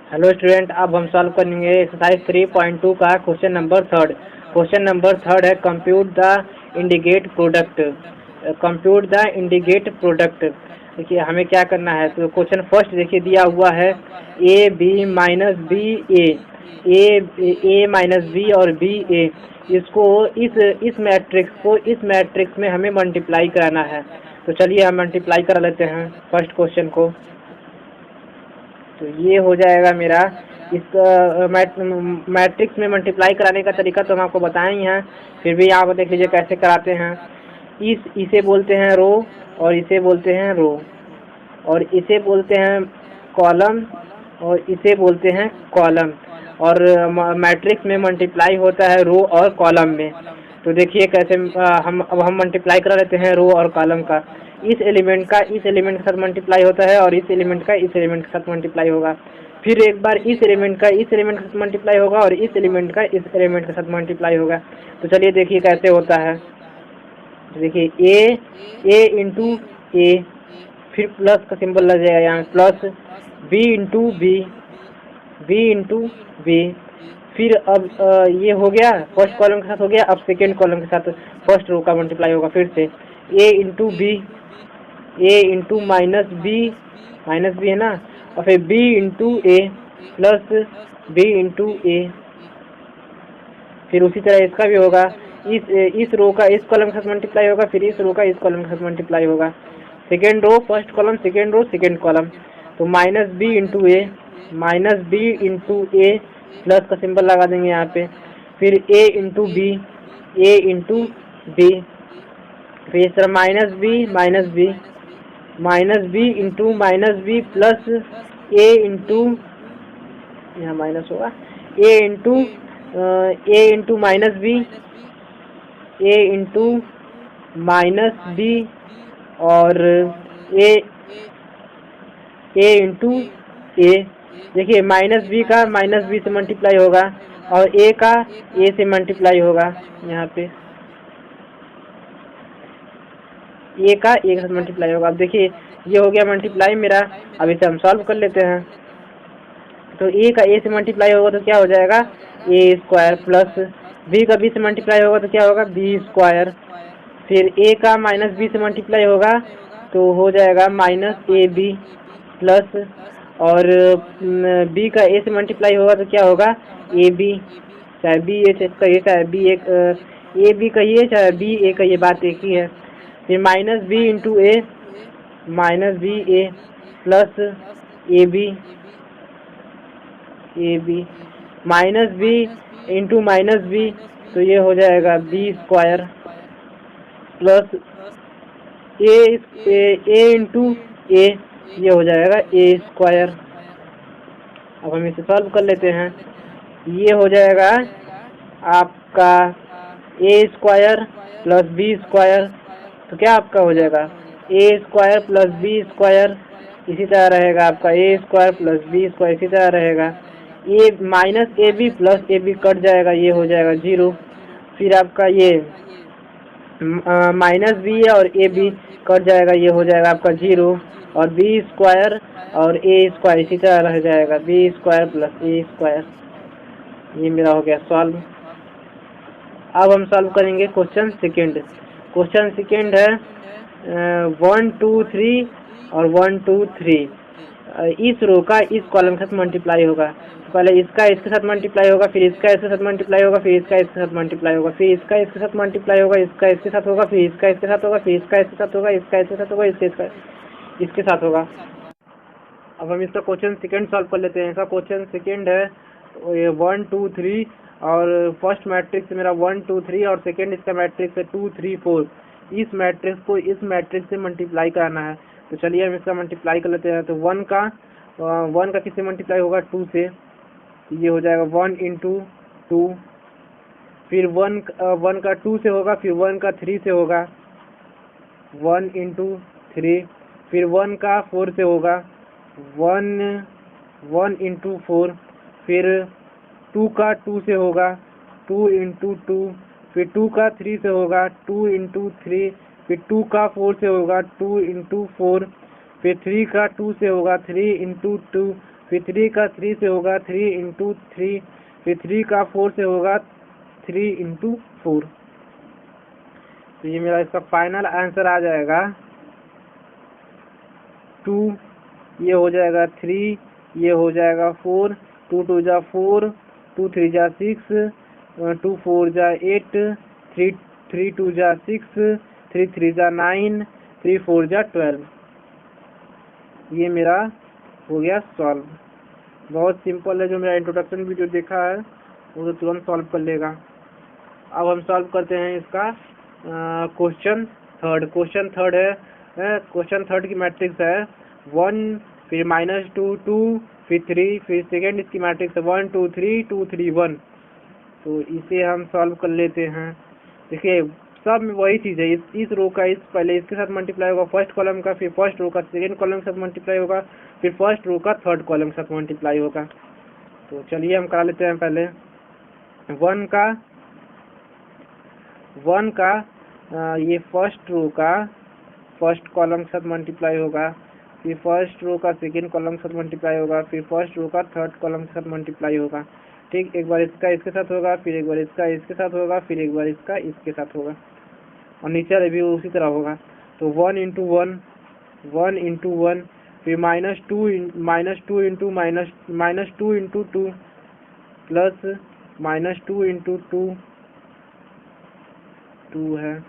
Hello student, अब हम solve करेंगे एक्सरसाइज 3.2 का question number third. Question number third है compute the indicate product. Compute the indicate product. देखिए हमें क्या करना है। तो क्वेश्चन फर्स्ट देखिए दिया हुआ है A B minus B A minus B और बी ए। इसको इस मैट्रिक्स में हमें मल्टीप्लाई कराना है। तो चलिए हम मल्टीप्लाई करा लेते हैं फर्स्ट क्वेश्चन को। तो ये हो जाएगा मेरा इस मैट्रिक्स में मल्टीप्लाई कराने का तरीका तो हम आपको बताए ही हैं, फिर भी यहाँ पर देख लीजिए कैसे कराते हैं। इसे बोलते हैं रो और इसे बोलते हैं रो, और इसे बोलते हैं कॉलम और इसे बोलते हैं कॉलम। और मैट्रिक्स में मल्टीप्लाई होता है रो और कॉलम में। तो देखिए कैसे हम मल्टीप्लाई करा लेते हैं रो और कॉलम का। इस एलिमेंट का इस एलिमेंट के साथ मल्टीप्लाई होता है और इस एलिमेंट का इस एलिमेंट के साथ मल्टीप्लाई होगा। फिर एक बार इस एलिमेंट का इस एलिमेंट के साथ मल्टीप्लाई होगा और इस एलिमेंट का इस एलिमेंट के साथ मल्टीप्लाई होगा। तो चलिए देखिए कैसे होता है। देखिए ए इंटू ए, फिर प्लस का सिंबल लग जाएगा यहाँ प्लस, बी इंटू बी। फिर अब ये हो गया फर्स्ट कॉलम के साथ हो गया। अब सेकेंड कॉलम के साथ फर्स्ट रो का मल्टीप्लाई होगा फिर से ए इंटू माइनस बी है ना, और फिर B into A plus B into ए। फिर उसी तरह इसका भी होगा, इस रो का इस कॉलम के साथ मल्टीप्लाई होगा, फिर इस रो का इस कॉलम के साथ मल्टीप्लाई होगा। Second row first column, second row second column. तो minus B into A plus का सिंबल लगा देंगे यहाँ पे। फिर ए इंटू बी, फिर इस तरह minus B into minus B plus A into, यहाँ माइनस होगा, ए इंटू माइनस बी और ए इंटू ए। देखिए माइनस बी का माइनस बी से मल्टीप्लाई होगा और ए का ए से मल्टीप्लाई होगा। यहाँ पे ए का ए के साथ मल्टीप्लाई होगा। अब देखिए ये हो गया मल्टीप्लाई मेरा। अब इसे हम सॉल्व कर लेते हैं। तो ए का ए से मल्टीप्लाई होगा तो क्या हो जाएगा ए स्क्वायर, प्लस बी का बी से मल्टीप्लाई होगा तो क्या होगा बी स्क्वायर। फिर ए का माइनस बी से मल्टीप्लाई होगा तो हो जाएगा माइनस ए बी प्लस, और बी का ए से मल्टीप्लाई होगा तो क्या होगा ए बी, चाहे बी ए कहिए चाहे बी ए बी कहिए चाहे बी ए कहिए, बात एक ही है। फिर minus B into A plus A B minus B into minus B, तो ये हो जाएगा B square plus A into A, ये हो जाएगा ए स्क्वायर। अब हम इसे सॉल्व कर लेते हैं। ये हो जाएगा आपका A square plus B square, तो क्या आपका हो जाएगा A square plus B square. इसी तरह रहेगा आपका A square plus B square, इसी तरह रहेगा। A minus A B plus A B cut जाएगा, ये हो जाएगा 0। फिर आपका ये माइनस बी है और ए बी कट जाएगा, ये हो जाएगा आपका 0, और बी स्क्वायर और ए स्क्वायर इसी तरह रह जाएगा, बी स्क्वायर प्लस ए स्क्वायर। ये मेरा हो गया सॉल्व। अब हम सॉल्व करेंगे क्वेश्चन सेकेंड। क्वेश्चन सेकेंड है 1 2 3 और 1 2 3। इस रो का इस कॉलम के साथ मल्टीप्लाई होगा। तो पहले इसका इसके साथ मल्टीप्लाई होगा, फिर इसका इसके साथ मल्टीप्लाई होगा, फिर इसका इसके साथ मल्टीप्लाई होगा, फिर इसका इसके साथ मल्टीप्लाई होगा, इसका इसके साथ होगा, फिर इसका इसके साथ होगा, फिर इसका इसके साथ होगा, इसका इसके साथ होगा, इसके साथ होगा। अब हम इसका क्वेश्चन सेकेंड सॉल्व कर लेते हैं। इसका क्वेश्चन सेकेंड है 1 2 3, और फर्स्ट मैट्रिक्स मेरा 1 2 3 और सेकेंड इसका मैट्रिक्स है 2 3 4। इस मैट्रिक्स को इस मैट्रिक्स से मल्टीप्लाई कराना है। तो चलिए हम इसका मल्टीप्लाई कर लेते हैं। तो 1 का किससे मल्टीप्लाई होगा 2 से, ये हो जाएगा 1 इंटू 2। फिर 1 का 2 से होगा, फिर 1 का 3 से होगा 1 इंटू 3। फिर 1 का 4 से होगा 1 इंटू 4। फिर 2 का 2 से होगा 2 इंटू 2। फिर 2 का 3 से होगा 2 इंटू 3। फिर 2 का 4 से होगा 2 इंटू 4। फिर 3 का 2 से होगा 3 इंटू 2। फिर 3 का 3 से होगा 3 इंटू 3, फिर 3 का 4 से होगा 3 इंटू 4। तो ये मेरा इसका फाइनल आंसर आ जाएगा 2, ये हो जाएगा 3, ये हो जाएगा 4, 2 2 जा 4, 2 3 जा 6, 2 4 जा 8, 3 2 जा 6, 3 3 जा 9, 3 4 जा 12। ये मेरा हो गया सॉल्व। बहुत सिंपल है, जो मेरा इंट्रोडक्शन वीडियो देखा है वो तो तुरंत सॉल्व कर लेगा। अब हम सॉल्व करते हैं इसका क्वेश्चन थर्ड। क्वेश्चन थर्ड की मैट्रिक्स है 1, फिर -2 2, फिर 3, फिर सेकेंड इसकी मैट्रिक्स है 1 2 3 2 3 1। तो इसे हम सॉल्व कर लेते हैं। देखिए सब में वही चीज़ है, इस रो का पहले इसके साथ मल्टीप्लाई होगा फर्स्ट कॉलम का, फिर फर्स्ट रो का सेकेंड कॉलम के साथ मल्टीप्लाई होगा, फिर फर्स्ट रो का थर्ड कॉलम के साथ मल्टीप्लाई होगा। तो चलिए हम करा लेते हैं। पहले 1 का ये फर्स्ट रो का फर्स्ट कॉलम के साथ मल्टीप्लाई होगा, फिर फर्स्ट रो का सेकेंड कॉलम के साथ मल्टीप्लाई होगा, फिर फर्स्ट रो का थर्ड कॉलम के साथ मल्टीप्लाई होगा। ठीक, एक बार इसका इसके साथ होगा, फिर एक बार इसका इसके साथ होगा, फिर एक बार इसका इसके साथ होगा, और नीचे भी उसी तरह होगा। तो 1 इंटू 1, 1 इंटू 1, फिर -2 इंटू -2 इंटू 2 प्लस -2 इंटू 2 है,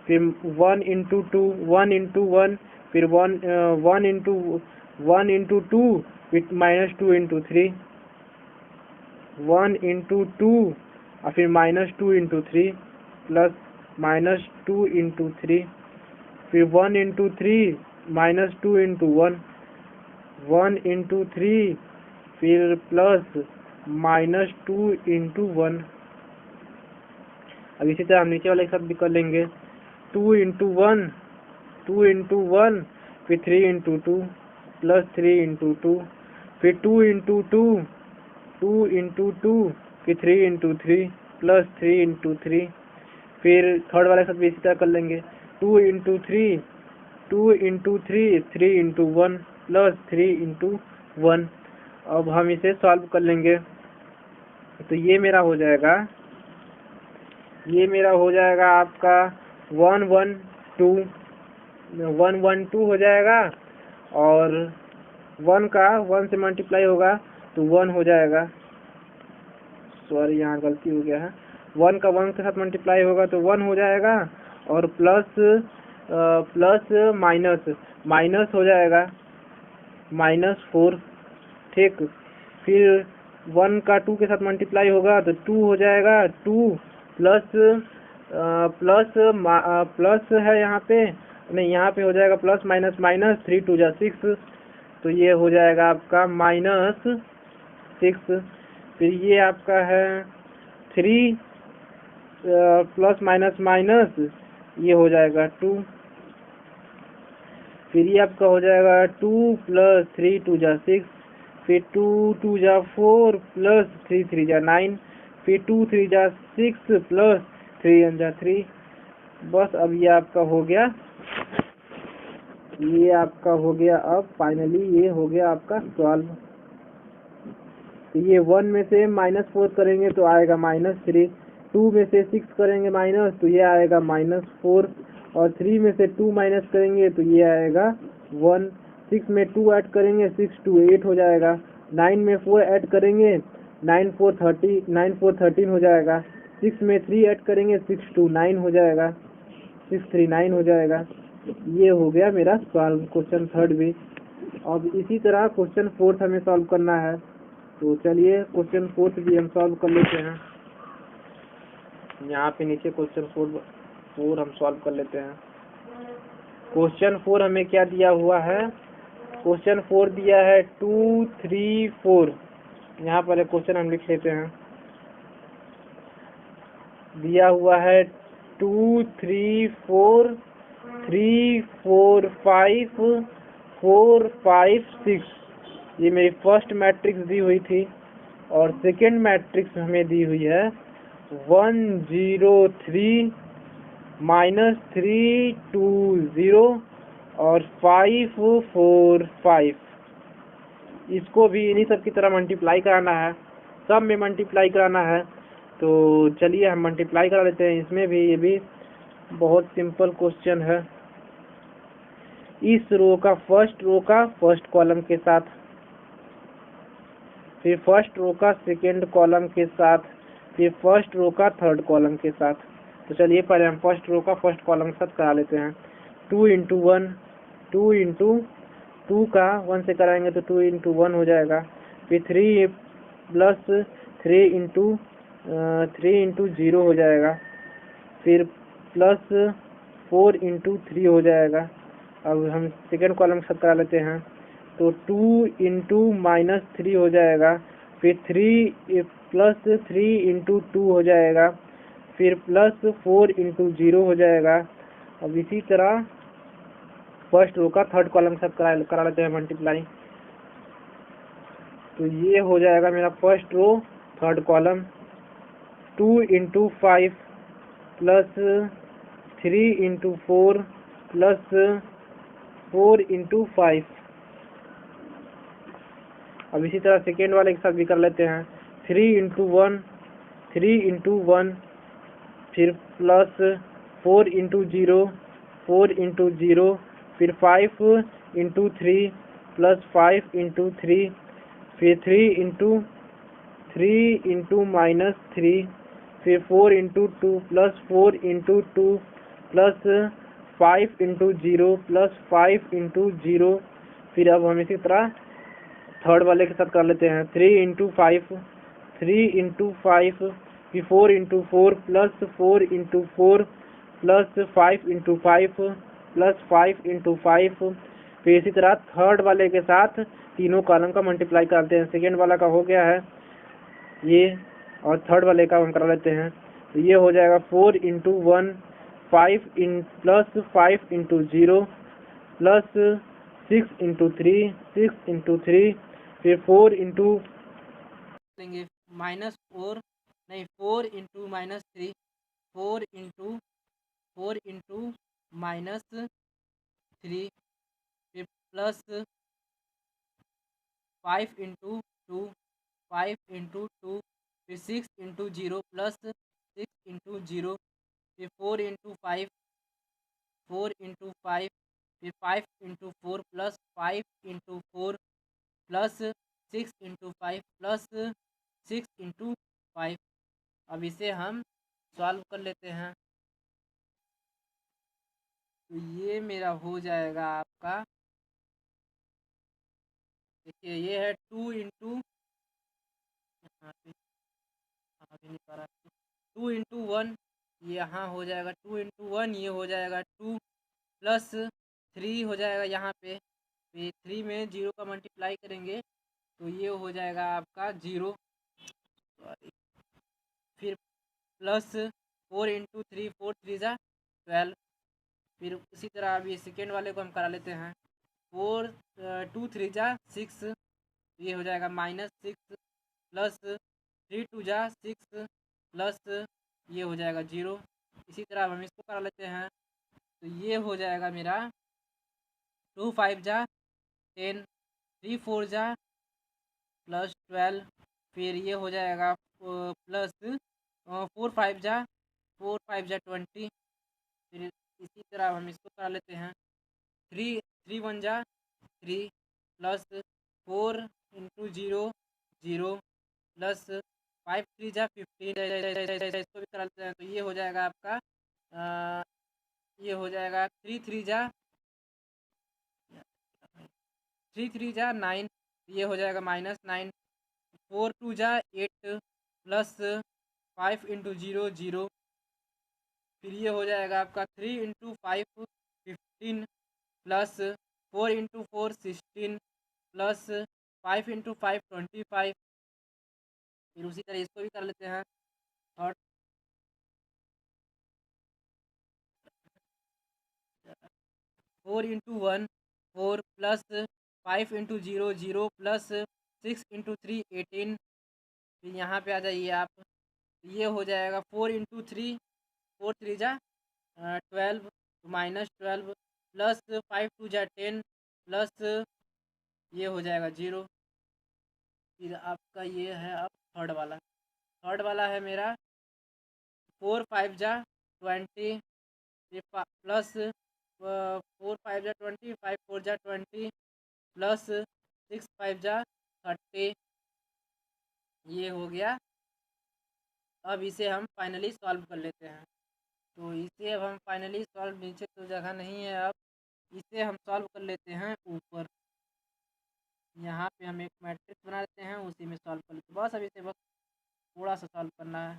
फिर 1 इंटू 2, 1 इंटू 1, फिर 1 इंटू 2, फिर -2 इंटू 3, 1 इंटू 2 और फिर -2 इंटू 3 प्लस -2 इंटू 3, फिर 1 इंटू 3, -2 इंटू 1, 1 इंटू 3, फिर प्लस -2 इंटू 1। अब इसी तरह हम नीचे वाले के साथ भी कर लेंगे। 2 इंटू 1, 2 इंटू 1, फिर 3 इंटू 2 प्लस 3 इंटू 2, फिर 2 इंटू 2, 2 इंटू 2, फिर 3 इंटू 3 प्लस 3 इंटू 3, फिर थर्ड वाले के साथ भी इसी तरह कर लेंगे। 2 into 3, 2 into 3, 3 into 1 plus 3 into 1। अब हम इसे सॉल्व कर लेंगे। तो ये मेरा हो जाएगा आपका 1 1 2 हो जाएगा, और 1 का 1 से मल्टीप्लाई होगा तो 1 हो जाएगा। सॉरी, यहाँ गलती हो गया है। 1 का 1 के साथ मल्टीप्लाई होगा तो 1 हो जाएगा, और प्लस माइनस हो जाएगा -4। ठीक, फिर 1 का 2 के साथ मल्टीप्लाई होगा तो 2 हो जाएगा, 2 प्लस है यहाँ पे, नहीं यहाँ पे हो जाएगा प्लस माइनस 3 2 जा 6, तो ये हो जाएगा आपका -6। फिर ये आपका है 3 प्लस माइनस ये हो जाएगा 2, फिर ये आपका हो जाएगा 2 प्लस 3 2 जा 6, फिर 2 2 जा 4 प्लस 3 3 जा 9, फिर 2 3 जा 6 प्लस 3 1 जा 3। बस अब ये आपका हो गया, अब फाइनली ये हो गया आपका सॉल्व। तो ये 1 में से -4 करेंगे तो आएगा -3, 2 में से 6 करेंगे माइनस तो ये आएगा -4, और 3 में से 2 माइनस करेंगे तो ये आएगा 1, 6 में 2 ऐड करेंगे 6 2 8 हो जाएगा, 9 में 4 ऐड करेंगे 9 4 13 हो जाएगा, 6 में 3 ऐड करेंगे 6 2 9 हो जाएगा, 6 3 9 हो जाएगा। ये हो गया मेरा सॉल्व क्वेश्चन थर्ड भी। अब इसी तरह क्वेश्चन फोर्थ हमें सॉल्व करना है। तो चलिए क्वेश्चन फोर्थ भी हम सॉल्व कर लेते हैं। यहाँ पे नीचे क्वेश्चन 4 हम सॉल्व कर लेते हैं। क्वेश्चन 4 हमें क्या दिया हुआ है? क्वेश्चन 4 दिया है 2 3 4। यहाँ पर क्वेश्चन हम लिख लेते हैं। दिया हुआ है 2 3 4 3 4 5 4 5 6। ये मेरी फर्स्ट मैट्रिक्स दी हुई थी और सेकेंड मैट्रिक्स हमें दी हुई है 1 0 3 -3 2 0 और 5 4 5। इसको भी इन्हीं सब की तरह मल्टीप्लाई कराना है, सब में मल्टीप्लाई कराना है। तो चलिए हम मल्टीप्लाई करा लेते हैं इसमें भी। ये भी बहुत सिंपल क्वेश्चन है। इस रो का फर्स्ट कॉलम के साथ, फिर फर्स्ट रो का सेकेंड कॉलम के साथ, फिर फर्स्ट रो का थर्ड कॉलम के साथ। तो चलिए पहले हम फर्स्ट रो का फर्स्ट कॉलम के साथ करा लेते हैं। 2 इंटू 1, 2 इंटू 2 का 1 से कराएंगे तो 2 इंटू 1 हो जाएगा। फिर 3 प्लस 3 इंटू 0 हो जाएगा। फिर प्लस 4 इंटू 3 हो जाएगा। अब हम सेकेंड कॉलम के साथ करा लेते हैं तो 2 इंटू -3 हो जाएगा। फिर 3 प्लस 3 इंटू 2 हो जाएगा। फिर प्लस 4 इंटू 0 हो जाएगा। अब इसी तरह फर्स्ट रो का थर्ड कॉलम के साथ करा लेते हैं मल्टीप्लाई। तो ये हो जाएगा मेरा first row third column. 2 into 5 plus 3 into 4 plus 4 into 5। अब इसी तरह सेकेंड वाले के साथ भी कर लेते हैं। 3 इंटू 1, 3 इंटू 1, फिर प्लस 4 इंटू 0, 4 इंटू 0, फिर 5 इंटू 3 प्लस 5 इंटू 3, फिर 3 इंटू -3, फिर 4 into 2 plus 4 into 2 plus 5 into 0 plus 5 into 0। फिर अब हम इसी तरह थर्ड वाले के साथ कर लेते हैं। 3 इंटू 5, 3 इंटू 5, फिर 4 into 4 plus 4 into 4 plus 5 into 5 plus 5 into 5। फिर इसी तरह थर्ड वाले के साथ तीनों कॉलम का मल्टीप्लाई करते हैं। सेकेंड वाला का हो गया है ये, और थर्ड वाले का हम करा लेते हैं। तो ये हो जाएगा 4 into 1, 5 plus 5 into 0 plus 6 into 3, 6 into 3, फिर 4 इंटू लेंगे -4 नहीं 4 इंटू -3, 4 इंटू -3, फिर प्लस 5 इंटू 2, 5 इंटू 2, फिर 6 इंटू 0 प्लस 6 इंटू 0, फिर 4 इंटू 5, 4 इंटू 5, फिर 5 into 4 plus 5 into 4 plus 6 into 5 plus 6 into 5। अब इसे हम सॉल्व कर लेते हैं। तो ये मेरा हो जाएगा आपका, देखिए ये है 2 इंटू, नहीं पा रहा, 2 इंटू 1, यहाँ हो जाएगा 2 इंटू 1, ये हो जाएगा 2 प्लस 3 हो जाएगा यहाँ पे। फिर 3 में 0 का मल्टीप्लाई करेंगे तो ये हो जाएगा आपका 0, सॉरी। फिर प्लस 4 इंटू 3, 4 3 जा 12। फिर उसी तरह अभी सेकेंड वाले को हम करा लेते हैं। 4 2 3 जा 6, ये हो जाएगा -6 प्लस 3 2 जा 6 प्लस ये हो जाएगा 0। इसी तरह हम इसको करा लेते हैं। तो ये हो जाएगा मेरा 2 5 जा 10, 3 4 जा प्लस 12, फिर ये हो जाएगा प्लस 4 5 जा 20। फिर इसी तरह हम इसको करा लेते हैं। 3 1 जा 3 प्लस 4 इंटू 0 0 प्लस 5 3 जा 15। इसको भी करा लेते हैं। तो ये हो जाएगा आपका ये हो जाएगा 3 3 जा 9, ये हो जाएगा -9। 4 2 जा 8 प्लस 5 इंटू 0 0। फिर ये हो जाएगा आपका 3 into 5 15 plus 4 into 4 16 plus 5 into 5 25। फिर उसी तरह इसको भी कर लेते हैं। और 4 into 1 4 plus 5 into 0 0 plus 6 into 3 18। फिर यहाँ पे आ जाइए आप, ये हो जाएगा 4 इंटू 3, 4 3 जा 12 -12 प्लस 5 2 जा 10 प्लस ये हो जाएगा 0। फिर आपका ये है अब थर्ड वाला है मेरा 4 5 जा 20 प्लस 4 5 जा 20 5 4 जा 20 प्लस 6 5 जा 30। ये हो गया। अब इसे हम फाइनली सॉल्व कर लेते हैं। तो इसे अब हम फाइनली सॉल्व, नीचे तो जगह नहीं है, अब इसे हम सॉल्व कर लेते हैं ऊपर। यहाँ पे हम एक मैट्रिक्स बना देते हैं, उसी में सॉल्व कर लेते हैं। बस अब इसे बस थोड़ा सा सॉल्व करना है।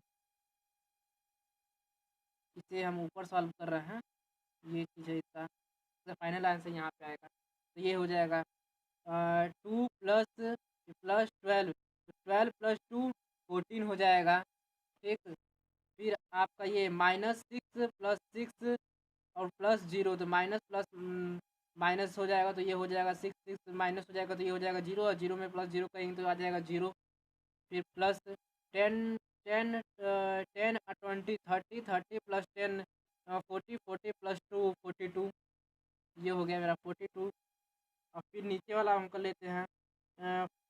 इसे हम ऊपर सॉल्व कर रहे हैं, ये चीज़ है इसका फाइनल आंसर यहाँ पे आएगा। तो ये हो जाएगा 2 प्लस 12, 12 प्लस 2 14 हो जाएगा। ठीक, फिर आपका ये -6 प्लस 6 और प्लस 0, तो माइनस प्लस माइनस हो जाएगा, तो ये हो जाएगा 6 6 माइनस हो जाएगा, तो ये हो जाएगा 0, और 0 में प्लस 0 करेंगे तो आ जाएगा 0। फिर प्लस 10 10 10 20 30 30 प्लस 10 40 40 प्लस 2 42। ये हो गया मेरा 42। और फिर नीचे वाला हम कर लेते हैं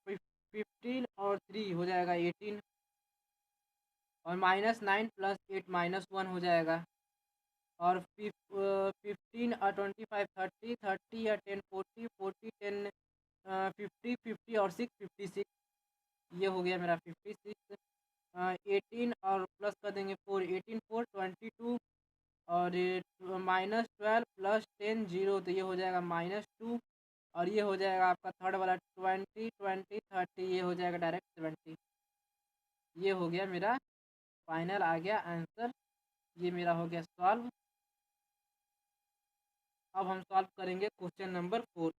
15 और 3 हो जाएगा 18, और -9 प्लस 8 -1 हो जाएगा। और 15 और 25 30 30 या 10 40 40 10 50 50 और 6 56। ये हो गया मेरा 56। 18 और प्लस कर देंगे 4 18 4 22, और -12 प्लस 10 0, तो ये हो जाएगा -2। और ये हो जाएगा आपका थर्ड वाला 20 20 30, ये हो जाएगा डायरेक्ट 70। ये हो गया मेरा फाइनल, आ गया आंसर। ये मेरा हो गया सॉल्व। अब हम सॉल्व करेंगे क्वेश्चन नंबर 4।